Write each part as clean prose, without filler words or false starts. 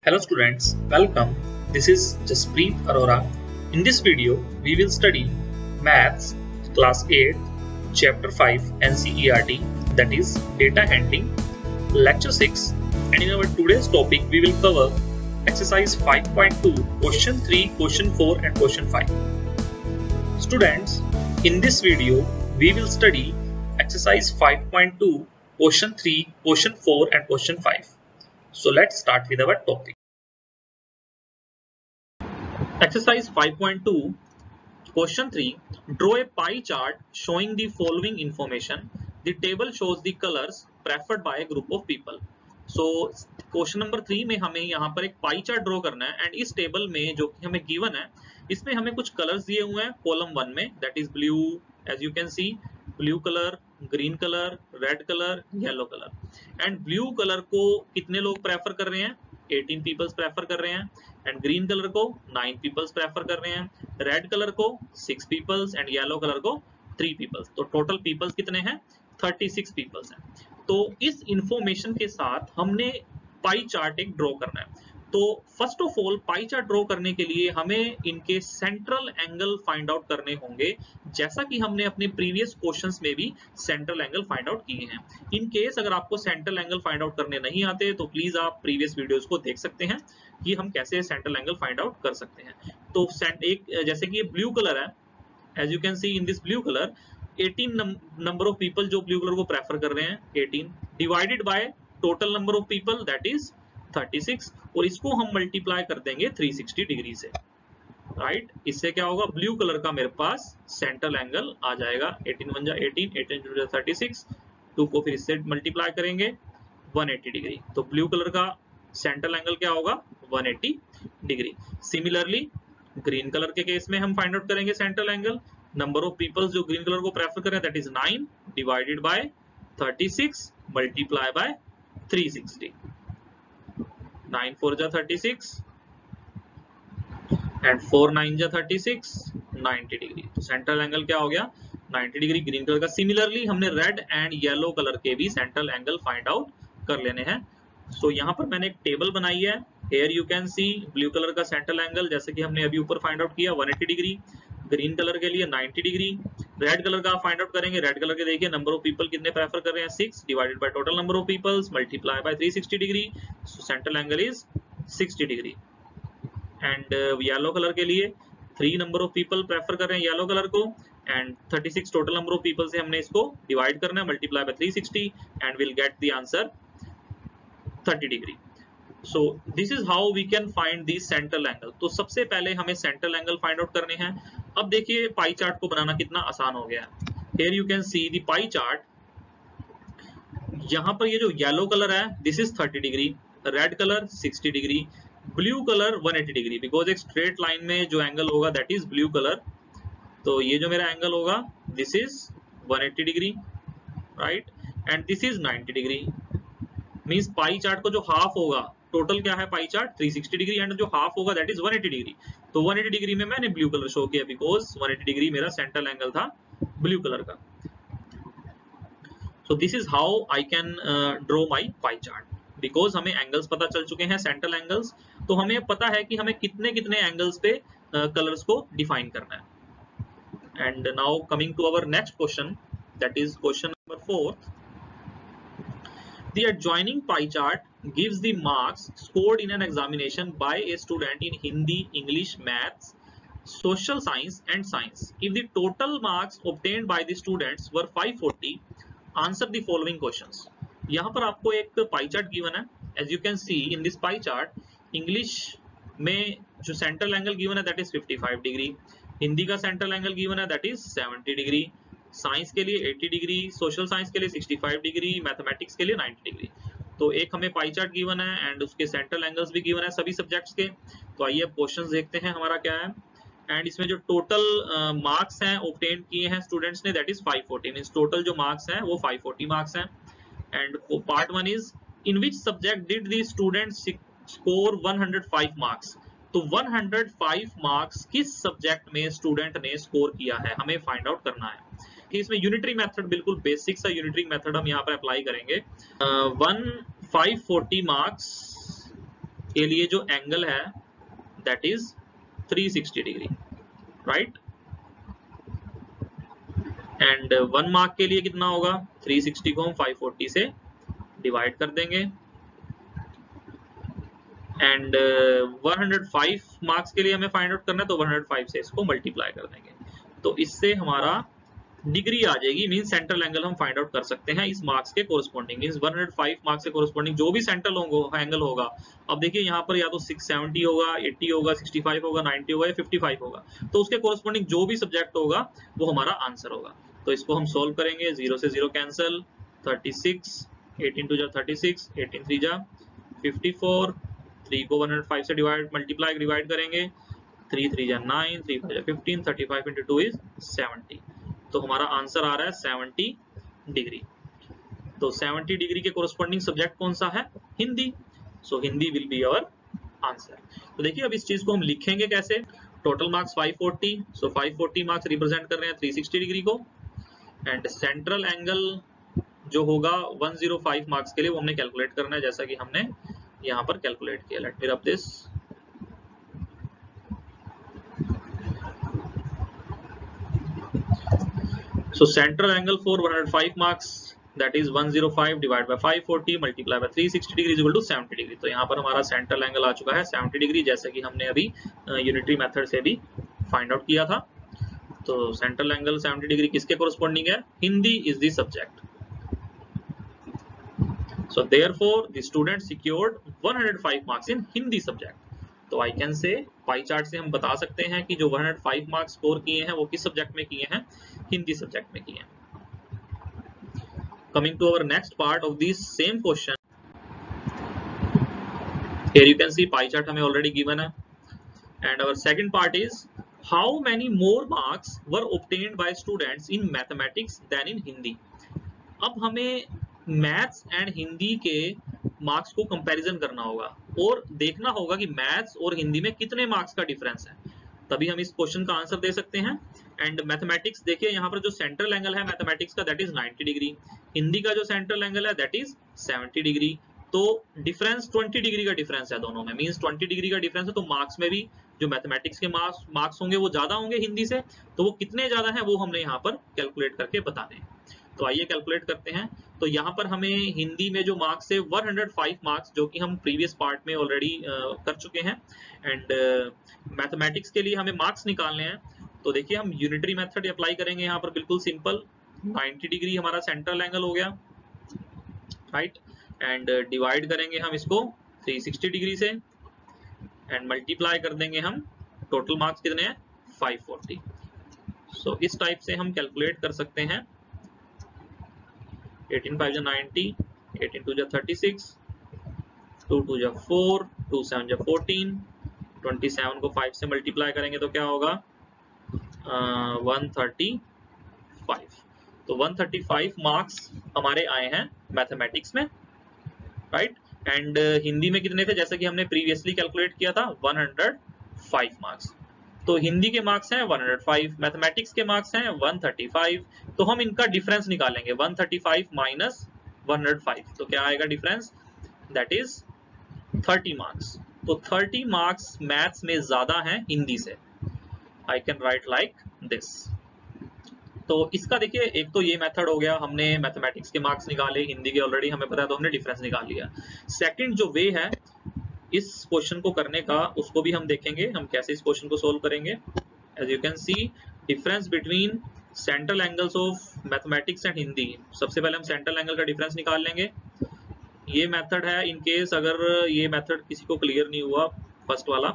Hello students, welcome. This is Jaspreet Arora. In this video, we will study Maths Class 8, Chapter 5 NCERT, that is Data Handling, Lecture 6, and in our today's topic, we will cover Exercise 5.2, Question 3, Question 4 and Question 5. Students, in this video, we will study Exercise 5.2, Question 3, Question 4 and Question 5. So let's start with our topic. Exercise 5.2, Question 3. Draw a pie chart showing the following information. The table shows the colors preferred by a group of people. So question number 3 में हमें यहाँ पर एक pie chart draw करना है and इस table में जो कि हमें गिवन है इसमें हमें कुछ कलर्स दिए हुए हैं कॉलम 1 में, that is blue, as you can see blue colour, green colour, red colour, yellow colour. And blue colour को कितने लोग प्रेफर कर रहे हैं? 18 पीपल्स प्रेफर कर रहे हैं। एंड ग्रीन कलर को 9 पीपल्स प्रेफर कर रहे हैं। रेड कलर को 6 पीपल्स एंड येलो कलर को 3 पीपल्स। तो टोटल पीपल्स कितने हैं? 36 पीपल्स हैं। तो इस इंफॉर्मेशन के साथ हमने पाई चार्ट एक ड्रॉ करना है। तो first of all pie chart draw करने के लिए हमें इनके सेंट्रल एंगल फाइंड आउट करने होंगे, जैसा कि हमने अपने प्रीवियस क्वेश्चंस में भी सेंट्रल एंगल फाइंड आउट किए हैं। इन केस अगर आपको सेंट्रल एंगल फाइंड आउट करने नहीं आते तो प्लीज आप प्रीवियस वीडियोस को देख सकते हैं कि हम कैसे सेंट्रल एंगल फाइंड आउट कर सकते हैं। तो एक जैसे कि ये ब्लू कलर है, as you can see in this blue colour 18 number of people जो ब्लू कलर को प्रेफर कर रहे हैं 18 divided by total number of people that is 36 और इसको हम मल्टीप्लाई कर देंगे 360 डिग्री से, राइट। इससे क्या होगा? ब्लू कलर का मेरे पास सेंट्रल एंगल आ जाएगा 18 1 जा 18, 18 2 जा 36, 2 को फिर इससे मल्टीप्लाई करेंगे 180 डिग्री। तो ब्लू कलर का सेंट्रल एंगल क्या होगा? 180 डिग्री। सिमिलरली ग्रीन कलर के केस में हम फाइंड आउट करेंगे central angle. Number of peoples जो ग्रीन कलर को प्रेफर कर रहे हैं that is 9 divided by 36 multiply by 360। 9 4 जा 36 एंड 4 9 जा 36, 90 डिग्री। तो सेंट्रल एंगल क्या हो गया? 90 डिग्री ग्रीन कलर का। सिमिलरली हमने रेड एंड येलो कलर के भी सेंट्रल एंगल फाइंड आउट कर लेने हैं। सो यहाँ पर मैंने एक टेबल बनाई है। Here you can see blue colour का सेंट्रल एंगल जैसे कि हमने अभी ऊपर फाइंड आउट किया 180 डिग्री, ग्रीन कलर के लिए 90 डिग्री, रेड कलर का फाइंड आउट करेंगे। रेड कलर के देखिए नंबर ऑफ पीपल कितने प्रेफर कर रहे हैं 6 divided by total number of peoples multiply by 360 degree. So central angle is 60 degree. And yellow colour के लिए 3 नंबर ऑफ पीपल प्रेफर कर रहे हैं येलो कलर को and 36 total number of people से हमने इसको डिवाइड करना है multiply by 360 and will get the answer 30 degree. So this is how we can find the central angle. तो सबसे पहले हमें सेंट्रल एंगल फाइंड आउट करने हैं। अब देखिए पाई चार्ट को बनाना कितना आसान हो गया है। Here you can see the pie chart. यहाँ पर ये जो येलो कलर है this is 30 degree, red colour 60 degree, blue colour 180 degree, because एक स्ट्रेट लाइन में जो एंगल होगा दैट इज ब्लू कलर। तो ये जो मेरा एंगल होगा this is 180 degree, right, and this is 90 degree. Means pie chart को जो हाफ होगा, टोटल क्या है पाई चार्ट 360 डिग्री एंड जो हाफ होगा दैट इज 180 डिग्री। तो 180 डिग्री में मैंने ब्लू कलर शो किया बिकॉज 180 डिग्री मेरा सेंट्रल एंगल था ब्लू कलर का। So this is how I can draw my pie chart. Because हमें एंगल्स पता चल चुके हैं सेंट्रल एंगल्स, तो हमें पता है कि हमें कितने कितने एंगल्स पे कलर्स को डिफाइन करना है। And now coming to our next question that is question number 4। The adjoining pie chart gives the marks scored in an examination by a student in Hindi, English, Maths, Social Science and Science. If the total marks obtained by the students were 540, answer the following questions. यहाँ पर आपको एक pie chart given है। As you can see in this pie chart, English में जो central angle given है that is 55 degree, Hindi का central angle given है that is 70 डिग्री, साइंस के लिए 80 डिग्री, सोशल साइंस के लिए 65 डिग्री, मैथमेटिक्स के लिए 90 डिग्री। तो एक हमें पाई चार्ट गिवन है एंड उसके सेंट्रल एंगल्स भी गिवन है सभी सब्जेक्ट्स के। तो आइए अब क्वेश्चंस देखते हैं हमारा क्या है। एंड इसमें जो टोटल मार्क्स हैं ऑब्टेन किए हैं स्टूडेंट्स ने दैट इज 540, मींस टोटल जो मार्क्स हैं वो 540 मार्क्स हैं। And part 1 is in which subject did the students score 105 marks. तो 105 मार्क्स किस सब्जेक्ट में स्टूडेंट ने स्कोर किया है हमें फाइंड आउट करना है। इसमें यूनिटरी मेथड बिल्कुल बेसिक सा यूनिटरी मेथड हम यहाँ पर अप्लाई करेंगे। 540 मार्क्स के लिए जो एंगल है that is 360 degree, right. And 1 mark के लिए कितना होगा, 360 को हम 540 से डिवाइड कर देंगे। एंड 105 मार्क्स के लिए हमें फाइंड आउट करना है, तो 105 से इसको मल्टीप्लाई कर देंगे, तो इससे हमारा डिग्री आ जाएगी। मीन सेंट्रल एंगल हम फाइंड आउट कर सकते हैं इस मार्क्स के कोरस्पॉन्डिंग, मीन 105 मार्क्स के कोरस्पॉन्डिंग जो भी सेंट्रल एंगल होगा। अब देखिए यहाँ पर या तो 670 होगा, 80 होगा, 65 होगा, 90 होगा या 55 होगा, तो उसके कोरस्पॉन्डिंग जो भी सब्जेक्ट होगा वो हमारा आंसर होगा। तो इसको हम सोल्व करेंगे, 0 से 0 कैंसिल, 36, 18 2 जा 36, 18 3 जा 54, 3 को 105 से डिवाइड करेंगे, 3 3 जा 9, 3 5 जा 15, 35 into 2 is 70, तो हमारा आंसर आ रहा है 70 डिग्री। तो 70 डिग्री के कोरस्पॉन्डिंग सब्जेक्ट कौन सा है, Hindi, so Hindi will be our answer. तो देखिए अब इस चीज को हम लिखेंगे कैसे, total marks 540, so 540 marks represent कर रहे हैं 360 डिग्री को, एंड सेंट्रल एंगल जो होगा 105 मार्क्स के लिए वो हमने कैलकुलेट करना है, जैसा कि हमने यहाँ पर कैलकुलेट किया। Late me rub this, so central angle for 105 marks that is 105 divided by 540 multiply by 360 degree is equal to 70 degree. तो यहाँ पर हमारा सेंट्रल एंगल आ चुका है 70 डिग्री, जैसे कि हमने अभी यूनिटरी मेथड से भी फाइंड आउट किया था। तो सेंट्रल एंगल 70 डिग्री किसके कोरस्पॉन्डिंग है, Hindi is the subject. So therefore the student secured 105 marks in Hindi subject। तो I can say pie chart से हम बता सकते हैं कि जो 105 मार्क्स स्कोर किए हैं वो किस सब्जेक्ट में किए हैं, हिंदी सब्जेक्ट में किए हैं। Coming to our next part of this same question, here you can see pie chart हमें ऑलरेडी गिवन है, and our second part is how many more marks were obtained by students in mathematics than in Hindi. अब हमें maths and Hindi के marks को comparison करना होगा और देखना होगा कि मैथ्स और हिंदी में कितने मार्क्स का डिफरेंस है, तभी हम इस क्वेश्चन का आंसर दे सकते हैं। एंड मैथमेटिक्स देखिए यहाँ पर जो सेंट्रल एंगल है मैथमेटिक्स का दैट इज 90 डिग्री, हिंदी का जो सेंट्रल एंगल है दैट इज 70 डिग्री, तो डिफरेंस 20 डिग्री का डिफरेंस है दोनों में, मींस 20 डिग्री का डिफरेंस है। तो मार्क्स में भी जो मैथमेटिक्स के मार्क्स होंगे वो ज्यादा होंगे हिंदी से, तो वो कितने ज्यादा हैं वो हमने यहाँ पर कैलकुलेट करके बताने हैं। तो आइए कैलकुलेट करते हैं। तो यहाँ पर हमें हिंदी में जो मार्क्स है 105 मार्क्स, जो कि हम प्रीवियस पार्ट में ऑलरेडी कर चुके हैं, एंड मैथमेटिक्स के लिए हमें मार्क्स निकालने हैं। तो देखिए हम यूनिटरी मेथड अप्लाई करेंगे यहाँ पर, बिल्कुल सिंपल, 90 डिग्री हमारा सेंट्रल एंगल हो गया, राइट, एंड डिवाइड करेंगे हम इसको 360 डिग्री से, एंड मल्टीप्लाई कर देंगे हम, टोटल मार्क्स कितने हैं 540। सो इस टाइप से हम कैलकुलेट कर सकते हैं, 18 5 जा 90, 18 2 जा 36, 2 2 जा 4, 2 7 जा 14, 27 को 5 से मल्टीप्लाई करेंगे तो क्या होगा 135। तो 135 मार्क्स हमारे आए हैं मैथमेटिक्स में, राइट, एंड हिंदी में कितने थे, जैसे कि हमने प्रीवियसली कैलकुलेट किया था 105 मार्क्स। तो हिंदी के मार्क्स हैं 105, मैथमेटिक्स के मार्क्स हैं 135, तो हम इनका डिफरेंस निकालेंगे 135 माइनस 105, तो क्या आएगा डिफरेंस, दैट इज 30 मार्क्स। तो 30 मार्क्स मैथ्स में ज्यादा हैं हिंदी से, I can write like this. तो इसका देखिए एक तो ये मेथड हो गया, हमने मैथमेटिक्स के मार्क्स निकाले, हिंदी के ऑलरेडी हमें पता है तो हमने डिफरेंस निकाल लिया। सेकंड जो वे है इस क्वेश्चन को करने का, उसको भी हम देखेंगे हम कैसे इस क्वेश्चन को सोल्व करेंगे। As you can see difference between central angles of mathematics and Hindi, सबसे पहले हम सेंट्रल एंगल का डिफरेंस निकाल लेंगे। ये मेथड है, इन केस अगर ये मेथड किसी को क्लियर नहीं हुआ फर्स्ट वाला,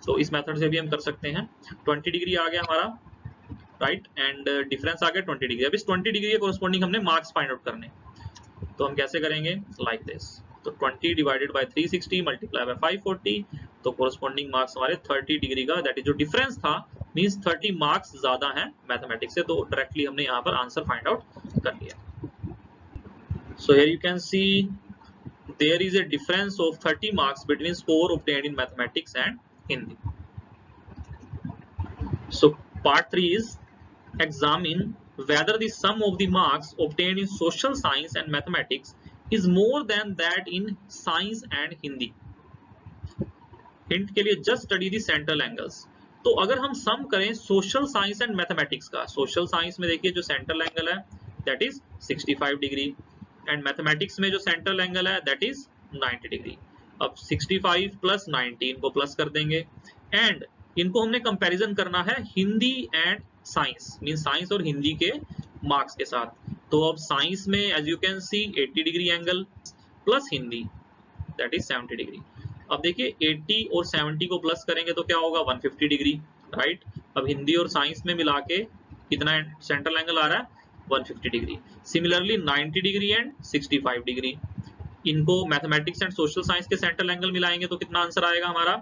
तो इस मेथड से भी हम कर सकते हैं। 20 डिग्री आ गया हमारा, राइट, एंड डिफरेंस आ गया 20 डिग्री। अब इस 20 डिग्री के कोरस्पॉन्डिंग हमने मार्क्स फाइंड आउट करने, तो हम कैसे करेंगे, लाइक दिस। तो 20 डिवाइडेड बाय 360 मल्टीप्लाई बाय 540, तो कोरस्पॉन्डिंग मार्क्स हमारे 30 डिग्री का, दैट इज जो डिफरेंस था मींस 30 मार्क्स ज्यादा है मैथमेटिक्स से, तो डायरेक्टली हमने यहाँ पर आंसर फाइंड आउट कर लिया। So here you can C there is a difference of 30 marks between score obtained in mathematics and Hindi. So part 3 is examine whether the sum of the marks obtained in social science and mathematics is more than that in science and Hindi. Hint के लिए just study the central angles. तो अगर हम सम करें social science and mathematics का, social science में देखिए जो सेंट्रल एंगल है that is 65 degree and mathematics में जो सेंट्रल एंगल है दैट इज 90 डिग्री। अब 65 प्लस 90 इनको प्लस कर देंगे एंड इनको हमने कंपैरिजन करना है Hindi and science, mean science और हिंदी के मार्क्स के साथ। तो अब साइंस में as you can see 80 degree angle plus Hindi that is 70 degree. अब देखिए 80 और 70 को प्लस करेंगे तो क्या होगा 150 डिग्री, राइट। अब हिंदी और साइंस में मिला के कितना सेंट्रल एंगल आ रहा है 150 degree. Similarly 90 degree and 65 degree, इनको मैथमेटिक्स एंड सोशल साइंस के सेंट्रल एंगल मिलाएंगे तो कितना आंसर आएगा हमारा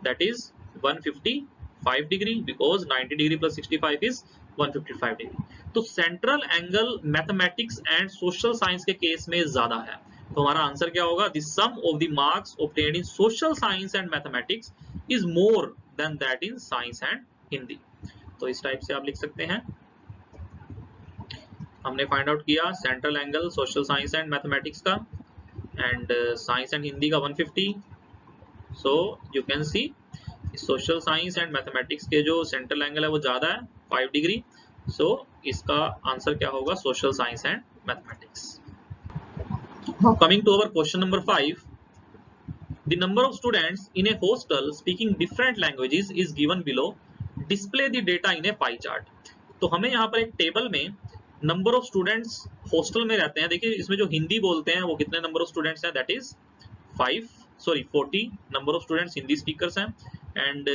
that is 155 degree because 90 degree plus 65 is 155 degree. तो central angle mathematics and social science के केस में ज्यादा है, तो हमारा आंसर क्या होगा the sum of the marks obtained in social science and mathematics is more than that in science and Hindi. तो इस टाइप से आप लिख सकते हैं। हमने फाइंड आउट किया central angle social science and mathematics का एंड साइंस एंड हिंदी का 150। So you can C social science and mathematics के जो सेंट्रल एंगल है वो ज्यादा है 5 डिग्री। सो इसका आंसर क्या होगा social science and mathematics. Coming to our question number 5, the number of students in a hostel speaking different languages is given below. Display the data in a pie chart. तो हमें यहाँ पर एक table में number of students hostel में रहते हैं। देखिए इसमें जो हिंदी बोलते हैं वो कितने नंबर ऑफ स्टूडेंट्स हैं that is 40 number of students Hindi speakers हैं एंड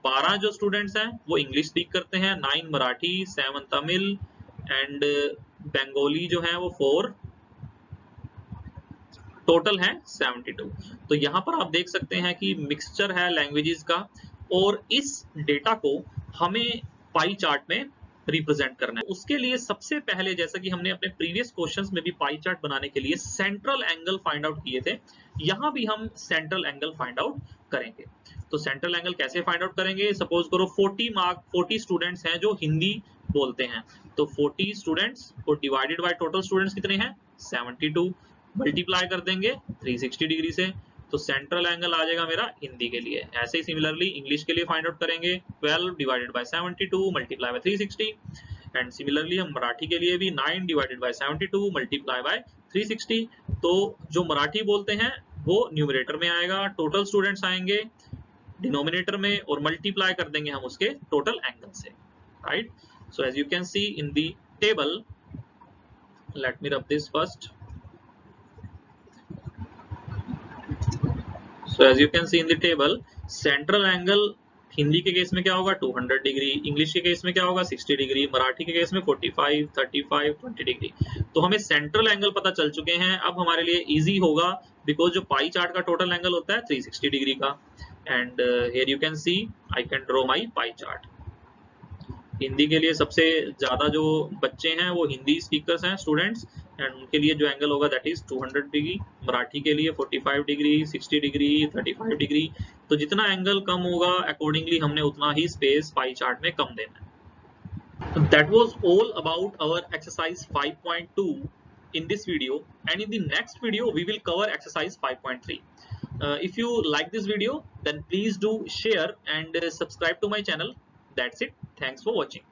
12 जो स्टूडेंट्स हैं वो इंग्लिश स्पीक करते हैं, 9 मराठी, 7 तमिल एंड बंगाली जो है वो 4, टोटल है 72। तो यहाँ पर आप देख सकते हैं कि मिक्सचर है लैंग्वेजेस का और इस डेटा को हमें पाई चार्ट में रिप्रेजेंट करना है। उसके लिए सबसे पहले जैसा कि हमने अपने प्रीवियस क्वेश्चंस में भी पाई चार्ट बनाने के लिए सेंट्रल एंगल फाइंड आउट किए थे, यहाँ भी हम सेंट्रल एंगल फाइंड आउट करेंगे। तो सेंट्रल एंगल कैसे फाइंड आउट करेंगे, सपोज करो 40 स्टूडेंट्स हैं जो हिंदी बोलते हैं, तो 40 स्टूडेंट्स और डिवाइडेड बाय टोटल स्टूडेंट्स कितने हैं 72, मल्टीप्लाई कर देंगे 360 डिग्री से, तो सेंट्रल एंगल आ जाएगा मेरा हिंदी के लिए। ऐसे ही सिमिलरली इंग्लिश के लिए फाइंड आउट करेंगे 12 divided by 72 multiply by 360 and similarly हम मराठी के लिए भी 9 डिवाइडेड बाय 72 मल्टीप्लाई बाय 360। तो जो मराठी बोलते हैं वो न्यूमरेटर में आएगा, टोटल स्टूडेंट्स आएंगे डिनोमिनेटर में और मल्टीप्लाई कर देंगे हम उसके टोटल एंगल से, right. So as you can see in the table, let me rub this first. So as you can see in the table, central angle Hindi के केस में क्या होगा 200 डिग्री, इंग्लिश के केस में क्या होगा 60 डिग्री, मराठी के केस में 45, 35, 20 डिग्री। तो हमें सेंट्रल एंगल पता चल चुके हैं। अब हमारे लिए इजी होगा बिकॉज जो पाई चार्ट का टोटल एंगल होता है 360 डिग्री का and here you can C I can draw my pie chart. Hindi के लिए सबसे ज्यादा जो बच्चे हैं वो हिंदी स्पीकर्स हैं स्टूडेंट्स एंड उनके लिए जो एंगल होगा दैट इज 200 डिग्री, मराठी के लिए 45 डिग्री, 60 डिग्री, 35 डिग्री। तो जितना एंगल कम होगा अकॉर्डिंगली हमने उतना ही स्पेस पाई चार्ट में कम देना है। That was all about our exercise 5.2 in this video, and in the next video we will cover exercise 5.3. If you like this video then please do share and subscribe to my channel. That's it. Thanks for watching.